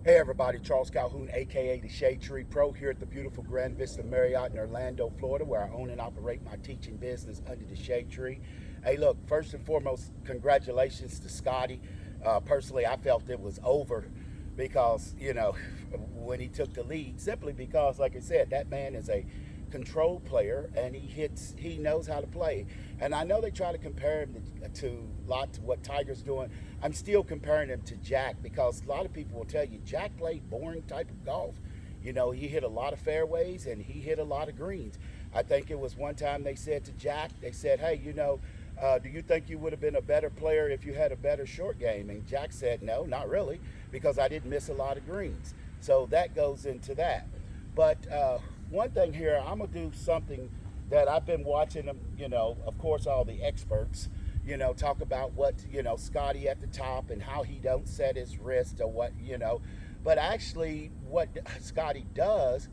Hey everybody, Charles Calhoun, aka the ShadeTree Pro, here at the beautiful Grand Vista Marriott in Orlando, Florida, where I own and operate my teaching business under the Shade Tree. Hey look, first and foremost, congratulations to Scottie. Personally, I felt it was over because, when he took the lead, simply because, like I said, that man is a control player and he knows how to play. And I know they try to compare him to what Tiger's doing. I'm still comparing him to Jack because a lot of people will tell you Jack played boring type of golf. He hit a lot of fairways and he hit a lot of greens. I think it was one time they said to Jack, they said, hey, do you think you would have been a better player if you had a better short game? And Jack said, no, not really, because I didn't miss a lot of greens. So that goes into that. But one thing here, I'm going to do something that I've been watching them, of course, all the experts, talk about what, Scottie at the top and how he don't set his wrist or what, But actually what Scottie does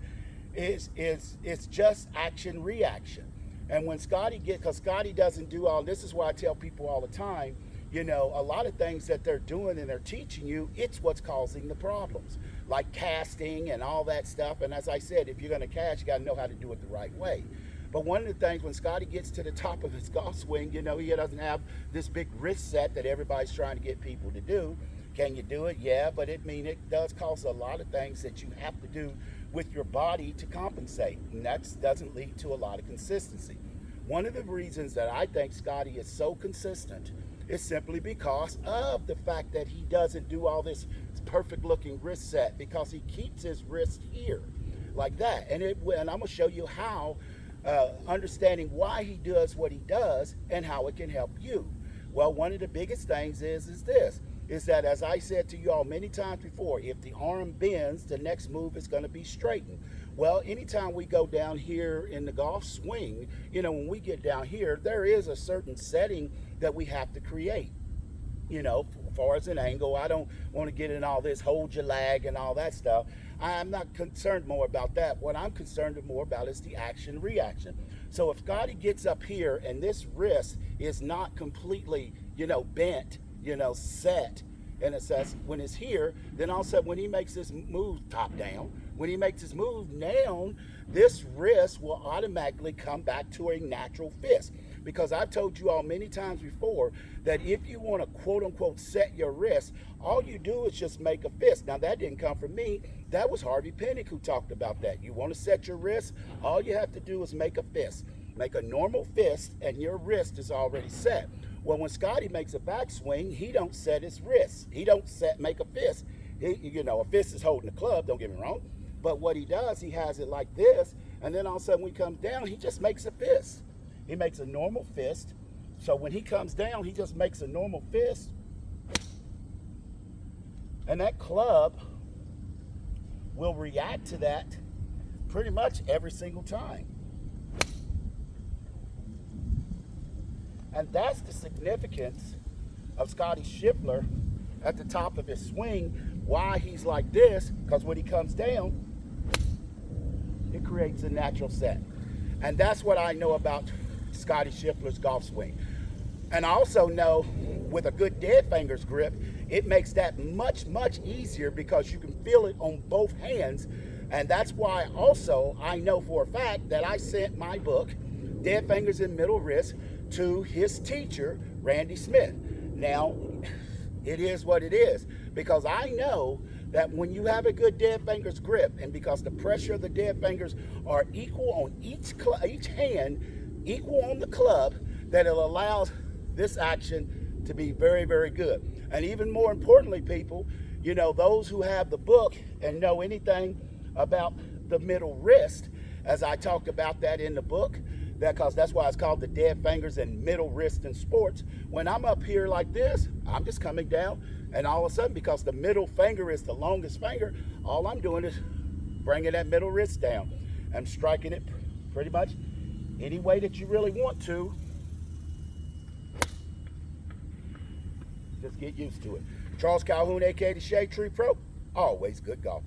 is it's just action reaction. And when because Scottie doesn't do all, this is why I tell people all the time, a lot of things that they're doing and they're teaching you, it's what's causing the problems, like casting and all that stuff. And as I said, if you're going to cast, you got to know how to do it the right way. But one of the things when Scottie gets to the top of his golf swing, he doesn't have this big wrist set that everybody's trying to get people to do. Can you do it? Yeah, but it does cost a lot of things that you have to do with your body to compensate, and that doesn't lead to a lot of consistency. One of the reasons that I think Scottie is so consistent is simply because of the fact that he doesn't do all this perfect looking wrist set, because he keeps his wrist here like that. And I'm going to show you how, understanding why he does what he does and how it can help you. Well, one of the biggest things is that, as I said to you all many times before, if the arm bends, the next move is going to be straightened. Well, anytime we go down here in the golf swing, when we get down here, there is a certain setting that we have to create. As far as an angle, I don't want to get in all this hold your lag and all that stuff. I'm not concerned more about that. What I'm concerned more about is the action reaction. So if Scottie gets up here and this wrist is not completely, bent, set, and it says when it's here, then all of a sudden when he makes this move top down, when he makes his move down, this wrist will automatically come back to a natural fist. Because I've told you all many times before that if you want to quote unquote set your wrist, all you do is just make a fist. Now that didn't come from me. That was Harvey Pinnick who talked about that. You want to set your wrist, all you have to do is make a fist. Make a normal fist and your wrist is already set. Well, when Scottie makes a backswing, he don't set his wrist. He don't make a fist. A fist is holding the club, don't get me wrong. But what he does, he has it like this, and then all of a sudden when he comes down, he just makes a fist. He makes a normal fist. So when he comes down, he just makes a normal fist. And that club will react to that pretty much every single time. And that's the significance of Scottie Scheffler at the top of his swing, why he's like this, because when he comes down, it creates a natural set. And that's what I know about Scottie Scheffler's golf swing. And I also know with a good dead fingers grip, it makes that much, much easier because you can feel it on both hands. And that's why also I know for a fact that I sent my book, Dead Fingers and Middle Wrist, to his teacher, Randy Smith. Now, it is what it is, because I know that when you have a good dead fingers grip, and because the pressure of the dead fingers are equal on each hand, equal on the club, that it allows this action to be very, very good. And even more importantly, people, those who have the book and know anything about the middle wrist, as I talked about that in the book, because that's why it's called the dead fingers and middle wrist in sports. When I'm up here like this, I'm just coming down, and all of a sudden, because the middle finger is the longest finger, all I'm doing is bringing that middle wrist down. I'm striking it pretty much any way that you really want to. Just get used to it. Charles Calhoun, aka the ShadeTree Pro, always good golf.